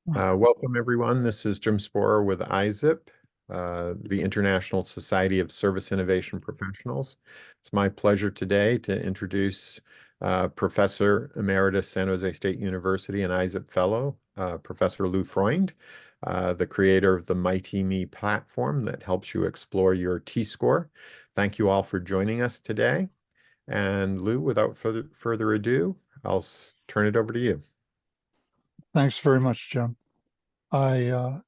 Welcome, everyone. This is Jim Sporer with ISSIP, the International Society of Service Innovation Professionals. It's my pleasure today to introduce Professor Emeritus San Jose State University and ISSIP Fellow, Professor Lou Freund, the creator of the MyT Me Platform that helps you explore your T-score. Thank you all for joining us today. And Lou, without further ado, I'll turn it over to you. Thanks very much, Jim. I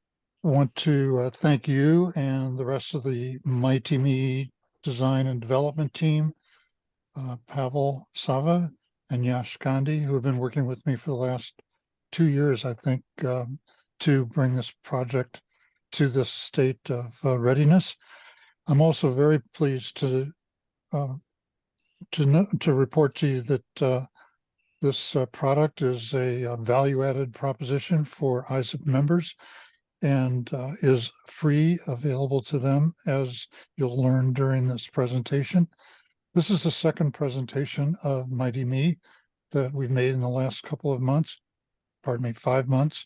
want to thank you and the rest of the MyT Me design and development team, Pavel Sava and Yash Gandhi, who have been working with me for the last 2 years, I think, to bring this project to this state of readiness. I'm also very pleased to report to you that this product is a value-added proposition for ISSIP members and is free, available to them, as you'll learn during this presentation. This is the second presentation of MyT Me that we've made in the last couple of months, 5 months.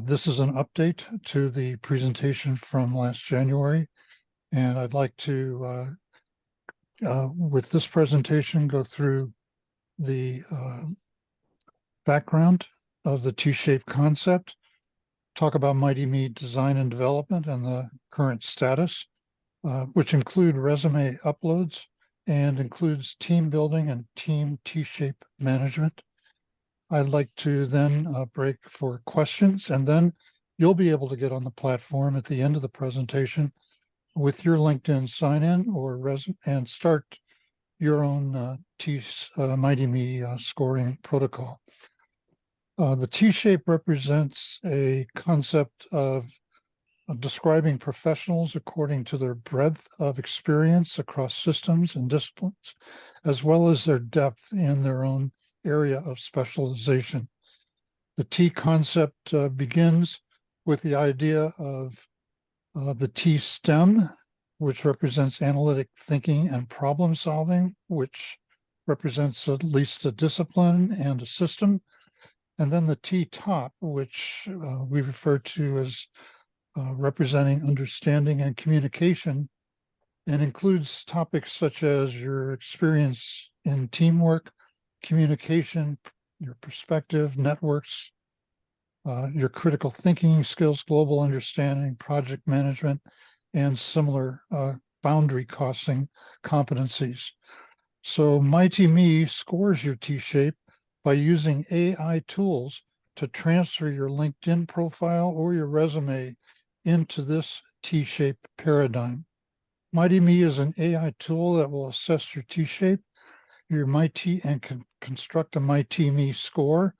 This is an update to the presentation from last January, and I'd like to, with this presentation, go through the background of the T-shaped concept, talk about MyT Me design and development and the current status, which include resume uploads and includes team building and team T-shape management. I'd like to then break for questions, and then you'll be able to get on the platform at the end of the presentation with your LinkedIn sign-in or resume and start your own MyT Me scoring protocol. The T-shape represents a concept of describing professionals according to their breadth of experience across systems and disciplines, as well as their depth in their own area of specialization. The T concept begins with the idea of the T STEM, which represents analytic thinking and problem solving, which represents at least a discipline and a system. And then the T top, which we refer to as representing understanding and communication, and includes topics such as your experience in teamwork, communication, your perspective, networks, your critical thinking skills, global understanding, project management, and similar boundary crossing competencies. So MyT Me scores your T-shape by using AI tools to transfer your LinkedIn profile or your resume into this T-shape paradigm. MyT Me is an AI tool that will assess your T-shape, your MyT, and can construct a MyT Me score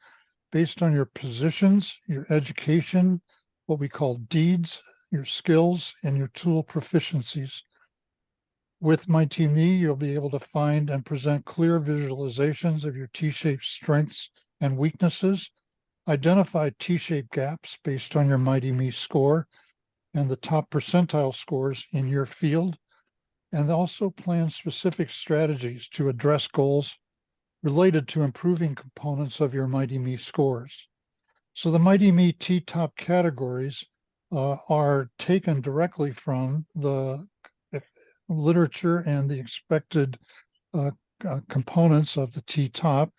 based on your positions, your education, what we call deeds, your skills, and your tool proficiencies. With MyT Me, you'll be able to find and present clear visualizations of your T-shaped strengths and weaknesses, identify T-shaped gaps based on your MyT Me score and the top percentile scores in your field, and also plan specific strategies to address goals related to improving components of your MyT Me scores. So the MyT Me T-top categories are taken directly from the literature and the expected components of the T-top,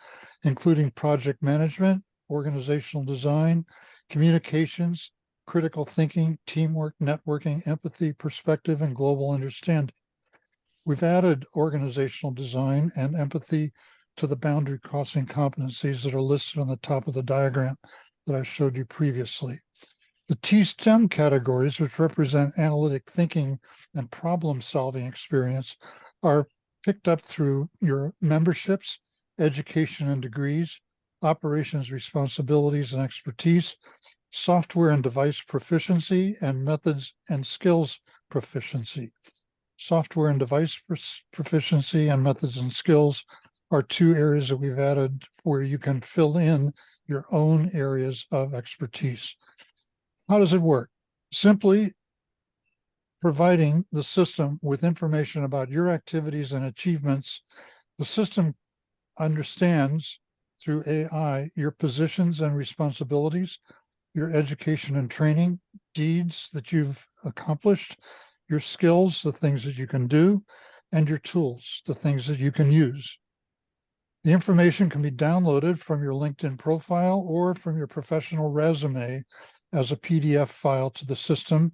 including project management, organizational design, communications, critical thinking, teamwork, networking, empathy, perspective, and global understanding. We've added organizational design and empathy to the boundary crossing competencies that are listed on the top of the diagram that I showed you previously. The T-STEM categories, which represent analytic thinking and problem-solving experience, are picked up through your memberships, education and degrees, operations responsibilities and expertise, software and device proficiency, and methods and skills proficiency. Software and device proficiency and methods and skills are 2 areas that we've added where you can fill in your own areas of expertise. How does it work? Simply providing the system with information about your activities and achievements. The system understands through AI your positions and responsibilities, your education and training deeds that you've accomplished, your skills, the things that you can do, and your tools, the things that you can use. The information can be downloaded from your LinkedIn profile or from your professional resume as a PDF file to the system,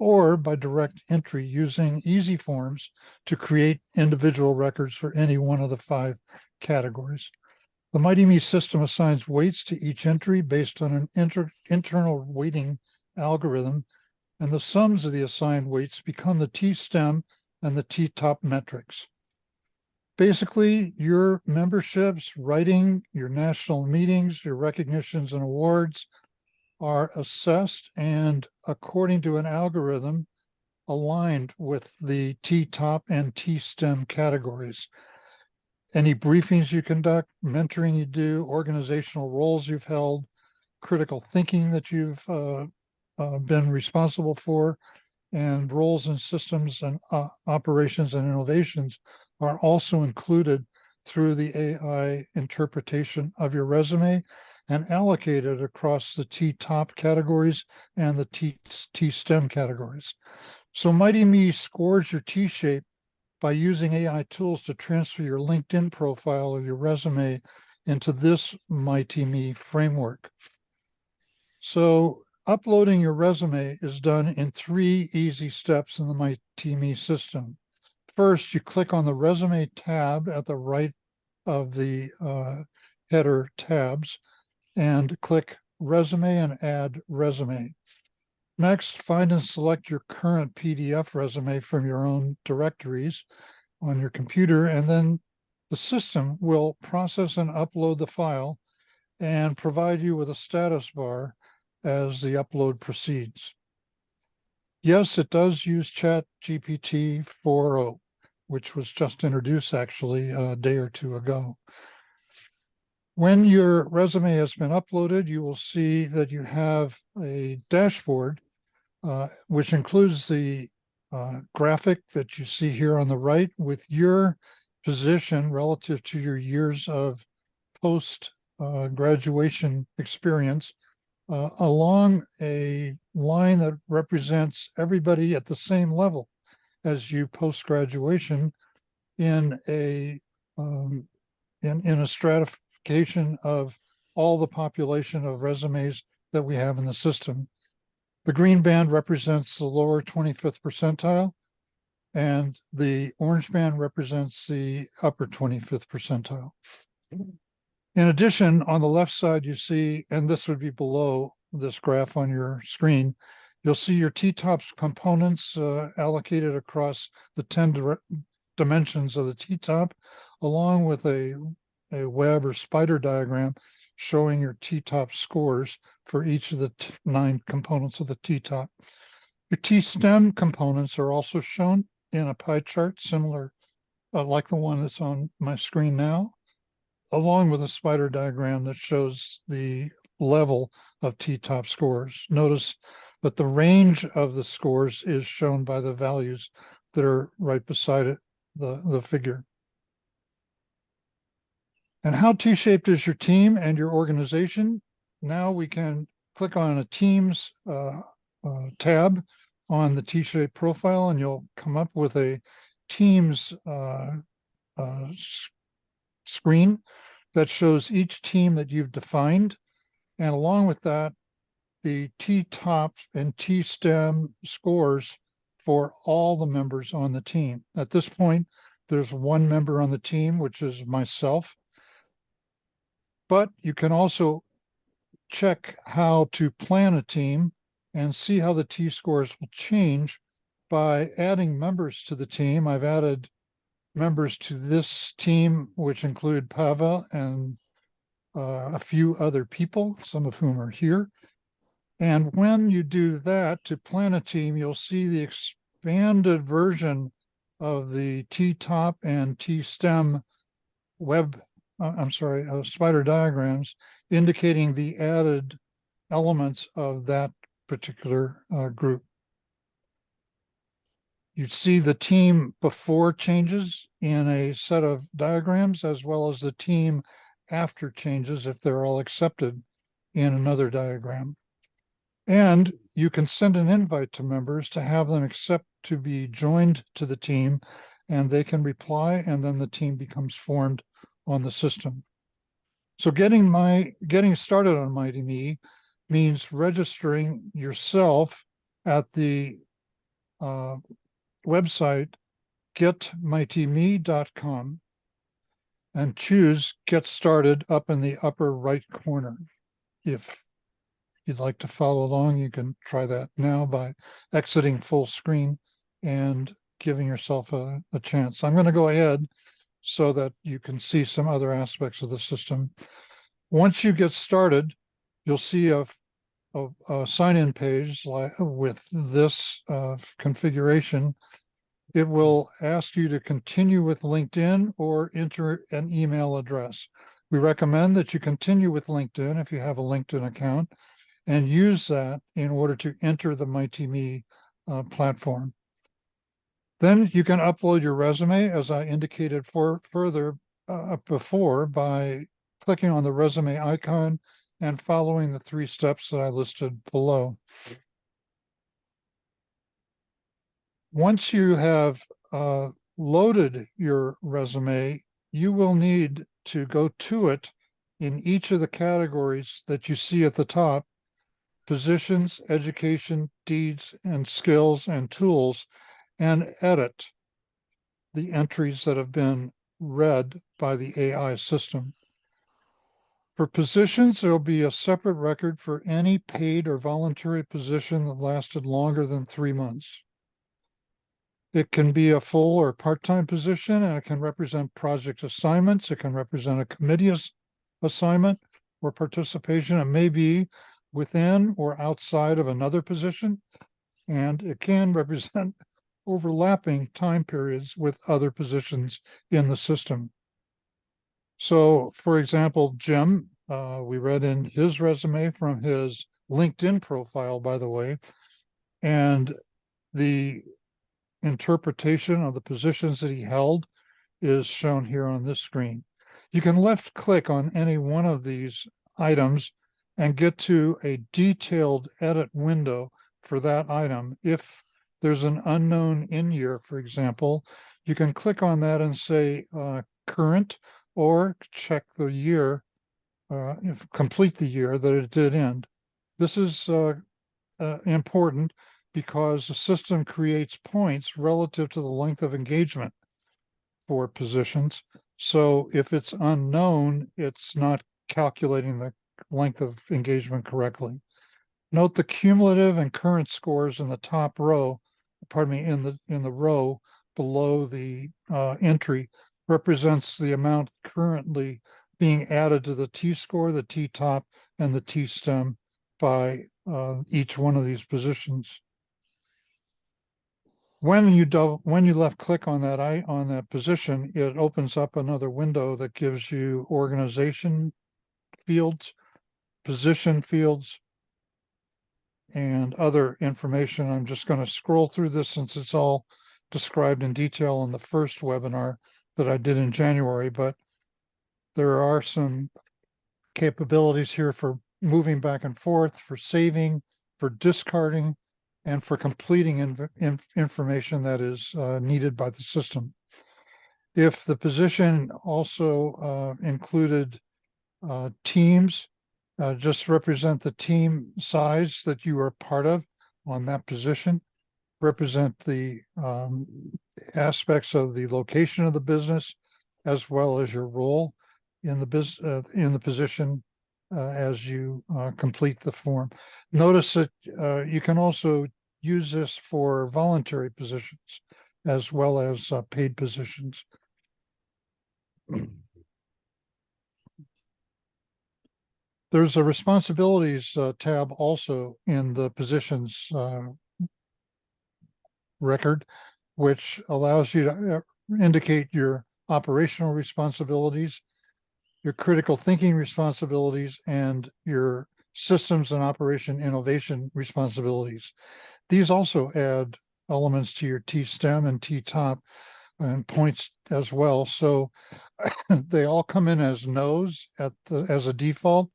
or by direct entry using easy forms to create individual records for any one of the 5 categories. The MyT Me system assigns weights to each entry based on an internal weighting algorithm, and the sums of the assigned weights become the T-stem and the T-top metrics. Basically, your memberships, writing, your national meetings, your recognitions and awards are assessed and, according to an algorithm, aligned with the T-top and T-stem categories. Any briefings you conduct, mentoring you do, organizational roles you've held, critical thinking that you've been responsible for, and roles in systems and operations and innovations are also included through the AI interpretation of your resume and allocated across the T-top categories and the T-stem categories. So MyT Me scores your T-shape by using AI tools to transfer your LinkedIn profile or your resume into this MyT Me framework. So uploading your resume is done in 3 easy steps in the MyT Me system. First, you click on the resume tab at the right of the header tabs and click resume and add resume. Next, find and select your current PDF resume from your own directories on your computer, and then the system will process and upload the file and provide you with a status bar as the upload proceeds. Yes, it does use ChatGPT 4.0, which was just introduced actually a day or 2 ago. When your resume has been uploaded, you will see that you have a dashboard, which includes the graphic that you see here on the right with your position relative to your years of post graduation experience along a line that represents everybody at the same level as you post graduation in a in a stratification of all the population of resumes that we have in the system. The green band represents the lower 25th percentile, and the orange band represents the upper 25th percentile. In addition, on the left side, you see, and this would be below this graph on your screen, you'll see your T-tops components allocated across the 10 dimensions of the T-top, along with a web or spider diagram showing your T-top scores for each of the 9 components of the T-top. Your T-stem components are also shown in a pie chart similar, like the one that's on my screen now, along with a spider diagram that shows the level of T-top scores. Notice that the range of the scores is shown by the values that are right beside it, the figure. And how T-shaped is your team and your organization? Now we can click on a Teams tab on the T-shaped profile, and you'll come up with a Teams screen that shows each team that you've defined. And along with that, the T-top and T-stem scores for all the members on the team. At this point, there's 1 member on the team, which is myself. But you can also check how to plan a team and see how the T-scores will change by adding members to the team. I've added members to this team, which include Pavel and a few other people, some of whom are here. And when you do that to plan a team, you'll see the expanded version of the T-top and T-stem spider diagrams indicating the added elements of that particular group. You'd see the team before changes in a set of diagrams, as well as the team after changes if they're all accepted in another diagram. And you can send an invite to members to have them accept to be joined to the team, and they can reply, and then the team becomes formed on the system. So getting started on Mighty Me means registering yourself at the website getmightyme.com and choose Get Started up in the upper right corner. If you'd like to follow along, you can try that now by exiting full screen and giving yourself a chance. I'm going to go ahead so that you can see some other aspects of the system. Once you get started, you'll see a sign-in page with this configuration. It will ask you to continue with LinkedIn or enter an email address. We recommend that you continue with LinkedIn if you have a LinkedIn account, and use that in order to enter the MyT Me platform. Then you can upload your resume, as I indicated further before, by clicking on the resume icon and following the 3 steps that I listed below. Once you have loaded your resume, you will need to go to it in each of the categories that you see at the top: positions, education, deeds, and skills and tools, and edit the entries that have been read by the AI system. For positions, there will be a separate record for any paid or voluntary position that lasted longer than 3 months. It can be a full or part-time position, and it can represent project assignments. It can represent a committee assignment or participation. It may be within or outside of another position, and it can represent overlapping time periods with other positions in the system. So, for example, Jim, we read in his resume from his LinkedIn profile, by the way, and the interpretation of the positions that he held is shown here on this screen. You can left click on any one of these items and get to a detailed edit window for that item. If there's an unknown in year, for example, you can click on that and say current, or check the year, complete the year that it did end. This is important because the system creates points relative to the length of engagement for positions. So if it's unknown, it's not calculating the length of engagement correctly. Note the cumulative and current scores in the top row, pardon me, in the row below the entry represents the amount currently being added to the T-score, the T-top, and the T-stem by each one of these positions. When you left click on that position, it opens up another window that gives you organization fields, position fields, and other information. I'm just going to scroll through this since it's all described in detail in the first webinar that I did in January, but there are some capabilities here for moving back and forth, for saving, for discarding, and for completing information that is needed by the system. If the position also included teams, just represent the team size that you are part of on that position, represent the aspects of the location of the business, as well as your role in the position as you complete the form. Notice that you can also use this for voluntary positions as well as paid positions. There's a responsibilities tab also in the positions record, which allows you to indicate your operational responsibilities, your critical thinking responsibilities, and your systems and operation innovation responsibilities. These also add elements to your T-stem and T-top and points as well. So they all come in as no's as a default,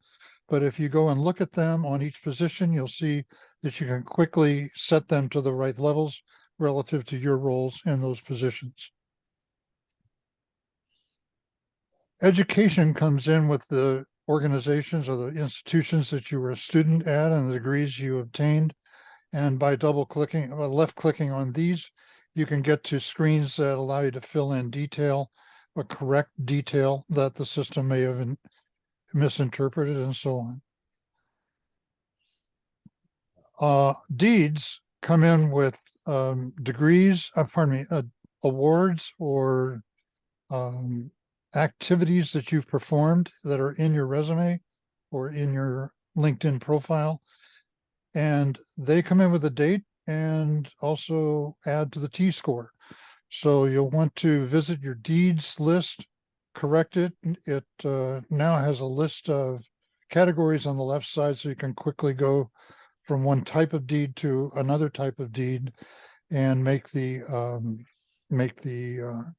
but if you go and look at them on each position, you'll see that you can quickly set them to the right levels relative to your roles in those positions. Education comes in with the organizations or the institutions that you were a student at and the degrees you obtained. And by double clicking, left clicking on these, you can get to screens that allow you to fill in detail or correct detail that the system may have misinterpreted and so on. Deeds come in with degrees, pardon me, awards or activities that you've performed that are in your resume or in your LinkedIn profile. And they come in with a date and also add to the T-score. So you'll want to visit your deeds list, correct it. It now has a list of categories on the left side, so you can quickly go from one type of deed to another type of deed and make the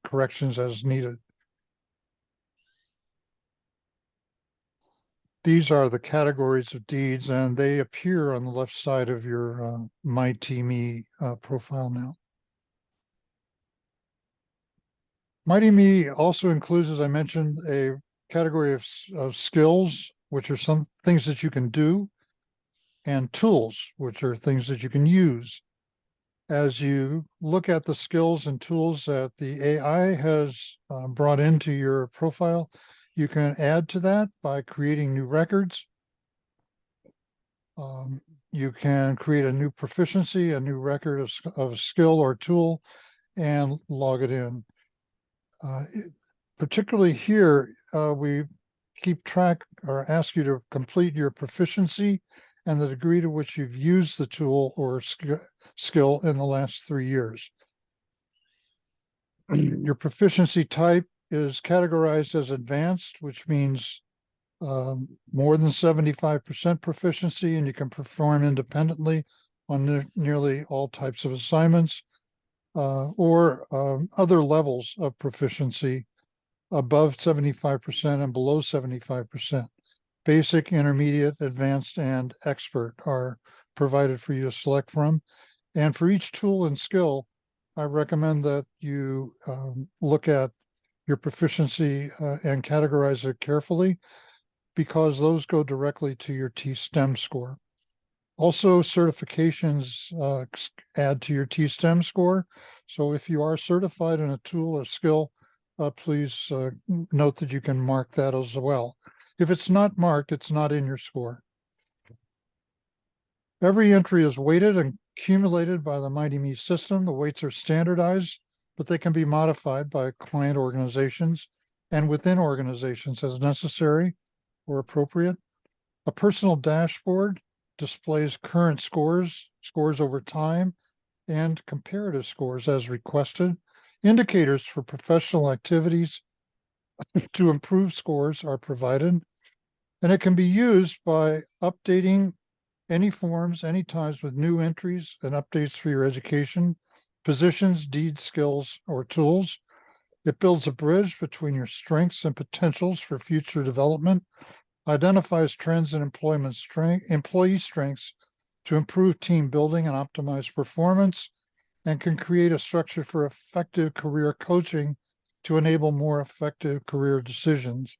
corrections as needed. These are the categories of deeds, and they appear on the left side of your MyT Me profile now. MyT Me also includes, as I mentioned, a category of skills, which are some things that you can do, and tools, which are things that you can use. As you look at the skills and tools that the AI has brought into your profile, you can add to that by creating new records. You can create a new proficiency, a new record of skill or tool, and log it in. Particularly here, we keep track or ask you to complete your proficiency and the degree to which you've used the tool or skill in the last 3 years. Your proficiency type is categorized as advanced, which means more than 75% proficiency, and you can perform independently on nearly all types of assignments, or other levels of proficiency above 75% and below 75%. Basic, intermediate, advanced, and expert are provided for you to select from. And for each tool and skill, I recommend that you look at your proficiency and categorize it carefully, because those go directly to your T-STEM score. Also, certifications add to your T-STEM score. So if you are certified in a tool or skill, please note that you can mark that as well. If it's not marked, it's not in your score. Every entry is weighted and accumulated by the MyT Me system. The weights are standardized, but they can be modified by client organizations and within organizations as necessary or appropriate. A personal dashboard displays current scores, scores over time, and comparative scores as requested. Indicators for professional activities to improve scores are provided, and it can be used by updating any forms, any times with new entries and updates for your education, positions, deeds, skills, or tools. It builds a bridge between your strengths and potentials for future development, identifies trends in employee strengths to improve team building and optimize performance, and can create a structure for effective career coaching to enable more effective career decisions.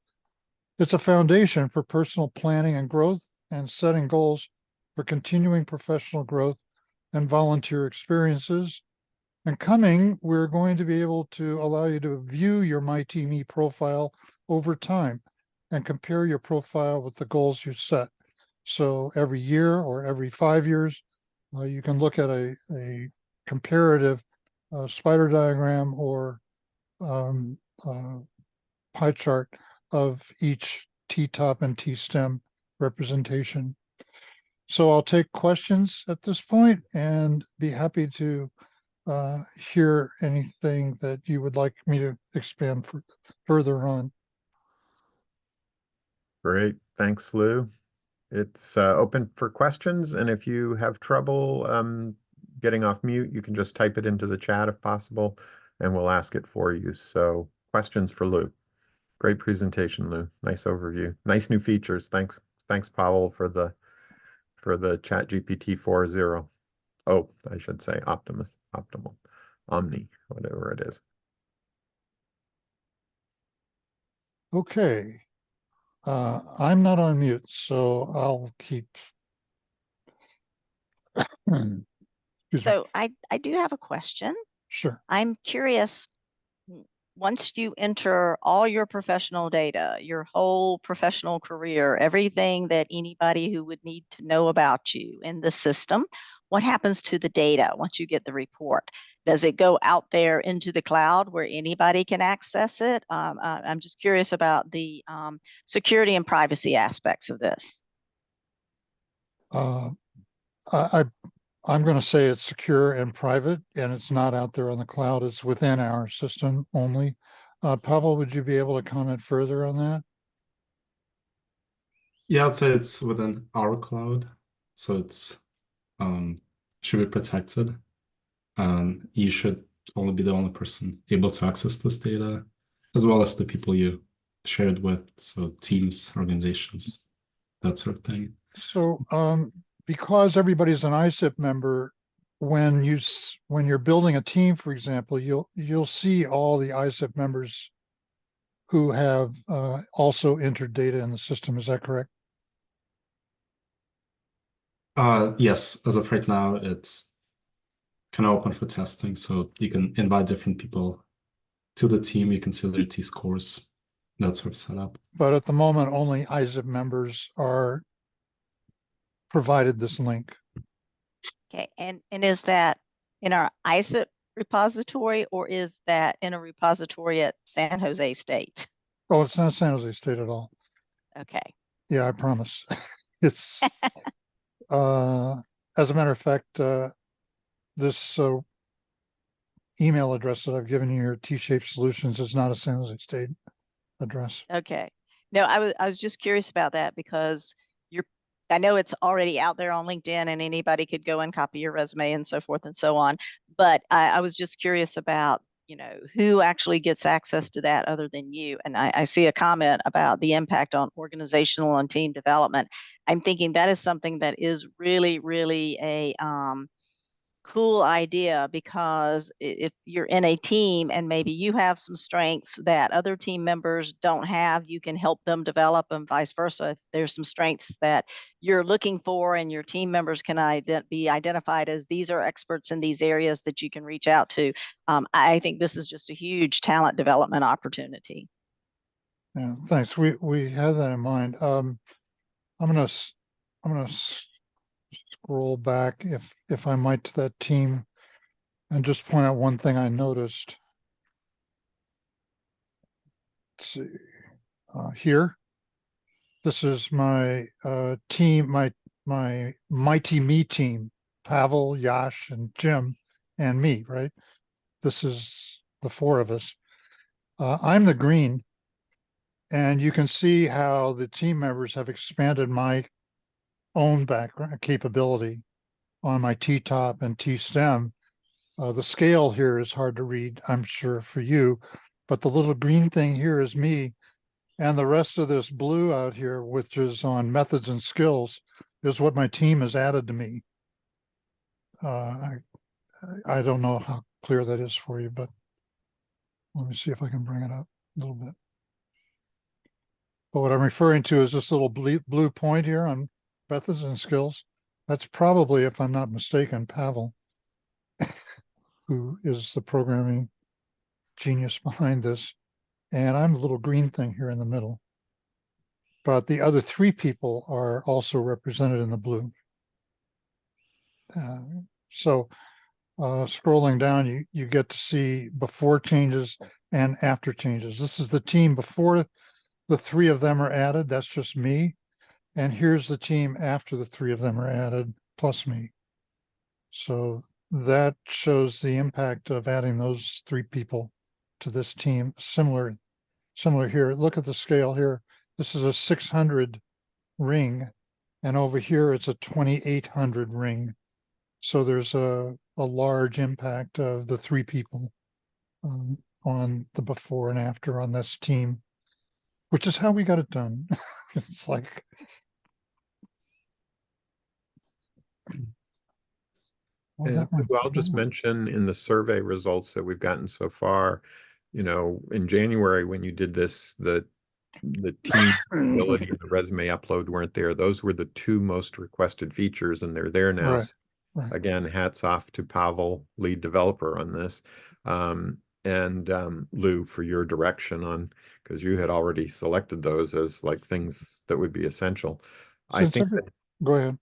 It's a foundation for personal planning and growth and setting goals for continuing professional growth and volunteer experiences. And coming, we're going to be able to allow you to view your MyT Me profile over time and compare your profile with the goals you set. So every year or every 5 years, you can look at a comparative spider diagram or pie chart of each T-top and T-stem representation. So I'll take questions at this point and be happy to hear anything that you would like me to expand further on. Great. Thanks, Lou. It's open for questions, and if you have trouble getting off mute, you can just type it into the chat if possible, and we'll ask it for you. So, questions for Lou. Great presentation, Lou. Nice overview. Nice new features. Thanks. Thanks, Powell, for the Chat GPT 4.0. Oh, I should say Optimal, Omni, whatever it is. Okay. I'm not on mute, so I'll keep. Excuse me. So I do have a question. Sure. I'm curious, once you enter all your professional data, your whole professional career, everything that anybody who would need to know about you in the system, what happens to the data once you get the report? Does it go out there into the cloud where anybody can access it? I'm just curious about the security and privacy aspects of this. Uh, I, I'm going to say it's secure and private, and it's not out there on the cloud. It's within our system only. Pavel, would you be able to comment further on that? Yeah, I'd say it's within our cloud, so it's should be protected. You should only be the only person able to access this data, as well as the people you shared with, so teams, organizations, that sort of thing. So, because everybody's an ISSIP member, when you're building a team, for example, you'll see all the ISSIP members who have also entered data in the system. Is that correct? Yes, as of right now, it's kind of open for testing, so you can invite different people to the team. You can see their T scores, that sort of setup. But at the moment, only ISSIP members are provided this link. Okay, and is that in our ISSIP repository, or is that in a repository at San Jose State? Oh, it's not San Jose State at all. Okay. Yeah, I promise. It's as a matter of fact, this email address that I've given you, your T-shaped solutions, is not a San Jose State address. Okay. No, I was just curious about that because I know it's already out there on LinkedIn and anybody could go and copy your resume and so forth and so on. But I was just curious about, who actually gets access to that other than you. And I see a comment about the impact on organizational and team development. I'm thinking that is something that is really, really a cool idea, because if you're in a team and maybe you have some strengths that other team members don't have, you can help them develop, and vice versa. If there's some strengths that you're looking for and your team members can be identified as these are experts in these areas that you can reach out to. I think this is just a huge talent development opportunity. Yeah, thanks. We have that in mind. I'm gonna scroll back, if I might, to that team and just point out one thing I noticed. Let's see, here. This is my team, my MyT Me team, Pavel, Yash, and Jim, and me, right? This is the four of us. I'm the green, and you can see how the team members have expanded my own background capability on my T-top and T-stem. The scale here is hard to read, I'm sure, for you, but the little green thing here is me. And the rest of this blue out here, which is on methods and skills, is what my team has added to me. I don't know how clear that is for you, but let me see if I can bring it up a little bit. But what I'm referring to is this little blue point here on methods and skills. That's probably, if I'm not mistaken, Pavel, who is the programming genius behind this. And I'm the little green thing here in the middle. But the other three people are also represented in the blue. So scrolling down, you get to see before changes and after changes. This is the team before the three of them are added. That's just me. And here's the team after the three of them are added, plus me. So that shows the impact of adding those three people to this team. Similar here. Look at the scale here. This is a 600 ring, and over here it's a 2800 ring. So there's a large impact of the three people on the before and after on this team, which is how we got it done. It's like Well, And that one. I'll just mention in the survey results that we've gotten so far, in January when you did this, the team ability and the resume upload weren't there. Those were the two most requested features, and they're there now. Right, So right. again, hats off to Pavel, lead developer on this, and Lou for your direction on, because you had already selected those as like things that would be essential. I Since think every, go ahead.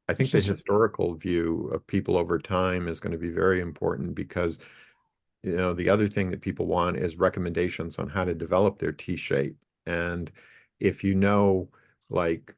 I think the Since, historical view of people over time is going to be very important because, the other thing that people want is recommendations on how to develop their T-shape. And if like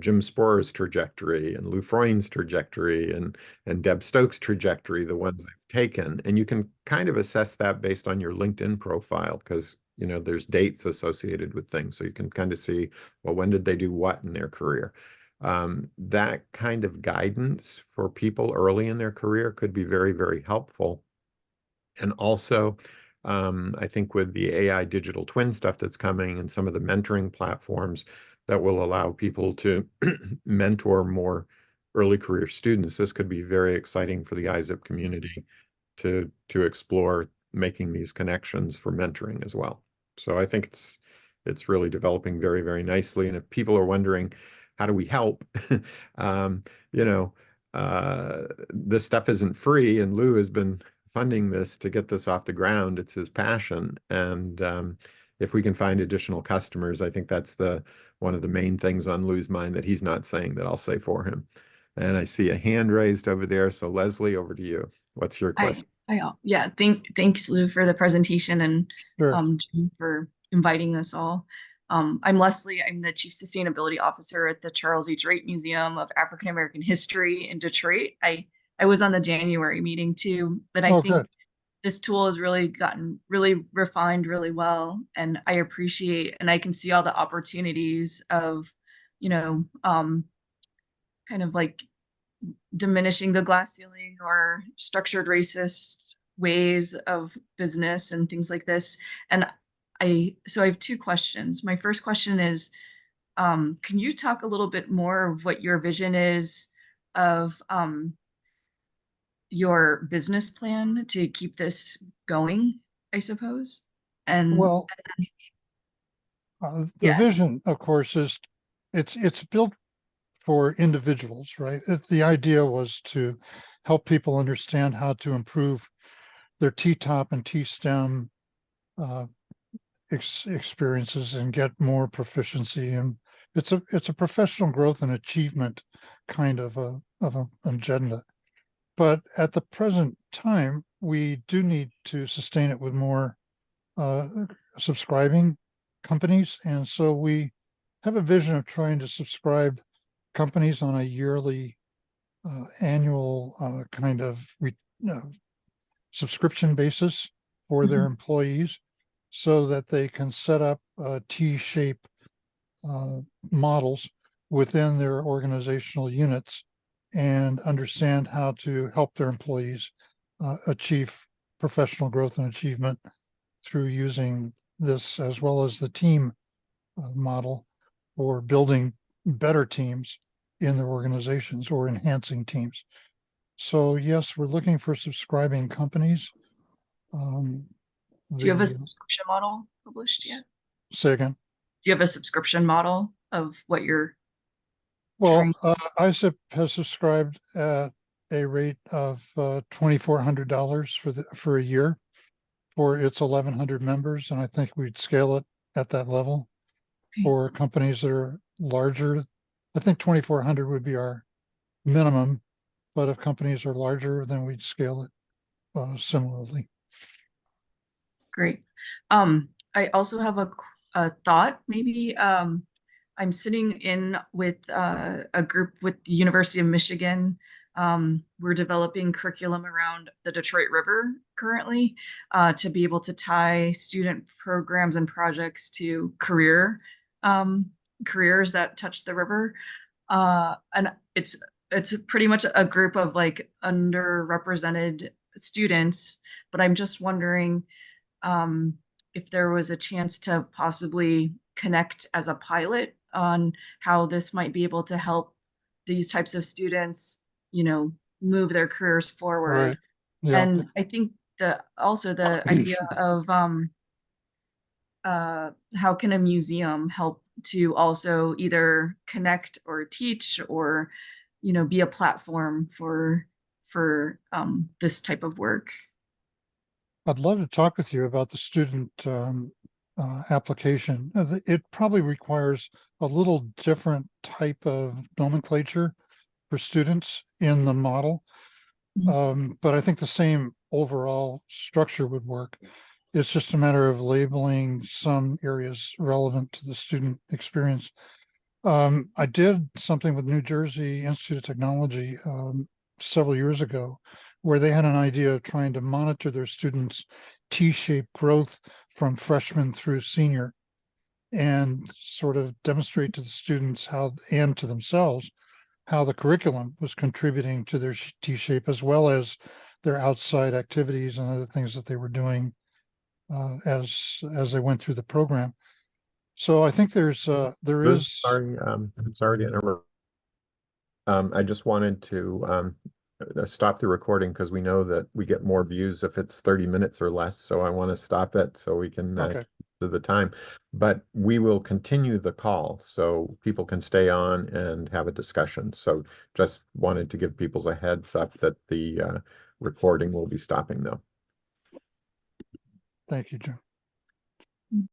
Jim Sporer's trajectory and Lou Freund's trajectory and Deb Stokes' trajectory, the ones they've taken, and you can kind of assess that based on your LinkedIn profile because there's dates associated with things, so you can kind of see, well, when did they do what in their career? That kind of guidance for people early in their career could be very, very helpful. And also, I think with the AI digital twin stuff that's coming and some of the mentoring platforms that will allow people to mentor more early career students, this could be very exciting for the ISSIP community to explore making these connections for mentoring as well. So I think it's really developing very, very nicely. And if people are wondering, how do we help? um, you know, this stuff isn't free, and Lou has been funding this to get this off the ground. It's his passion. And if we can find additional customers, I think that's one of the main things on Lou's mind that he's not saying that I'll say for him. And I see a hand raised over there. So Leslie, over to you. What's your question? Yeah, thanks, Lou, for the presentation, and Sure. Jim for inviting us all. I'm Leslie. I'm the Chief Sustainability Officer at the Charles E. Drake Museum of African American History in Detroit. I was on the January meeting too, but I think good. this tool has really gotten really refined really well, and I appreciate, and I can see all the opportunities of, kind of like diminishing the glass ceiling or structured racist ways of business and things like this. And so I have two questions. My first question is, can you talk a little bit more of what your vision is of your business plan to keep this going, I suppose? And Well, the yeah. vision, of course, is it's built for individuals, right? The idea was to help people understand how to improve their T-top and T-stem experiences and get more proficiency. And it's a professional growth and achievement kind of an agenda. But at the present time, we do need to sustain it with more subscribing companies. And so we have a vision of trying to subscribe companies on a yearly, annual kind of subscription basis for their employees so that they can set up T-shape models within their organizational units and understand how to help their employees achieve professional growth and achievement through using this, as well as the team model for building better teams in their organizations or enhancing teams. So yes, we're looking for subscribing companies. Do you have a subscription model published yet? Say again. Do you have a subscription model of what you're Well, ISSIP has subscribed at a rate of $2,400 for a year for its 1,100 members, and I think we'd scale it at that level. Okay. For companies that are larger. I think 2,400 would be our minimum, but if companies are larger, then we'd scale it similarly. Great. I also have a thought. Maybe I'm sitting in with a group with the University of Michigan. We're developing curriculum around the Detroit River currently to be able to tie student programs and projects to careers that touch the river. And it's pretty much a group of like underrepresented students, but I'm just wondering if there was a chance to possibly connect as a pilot on how this might be able to help these types of students you know, move their careers forward. Right. Yeah. And I think also the idea of how can a museum help to also either connect or teach or, you know, be a platform for this type of work. I'd love to talk with you about the student application. It probably requires a little different type of nomenclature for students in the model. But I think the same overall structure would work. It's just a matter of labeling some areas relevant to the student experience. I did something with New Jersey Institute of Technology several years ago, where they had an idea of trying to monitor their students' T-shaped growth from freshman through senior, and sort of demonstrate to the students how, and to themselves, how the curriculum was contributing to their T-shape, as well as their outside activities and other things that they were doing as they went through the program. So I think there is Sorry, I'm sorry to interrupt. I just wanted to stop the recording because we know that we get more views if it's 30 minutes or less. So I want to stop it so we can okay. keep to the time. But we will continue the call so people can stay on and have a discussion. So just wanted to give people a heads up that the recording will be stopping though. Thank you, Jim.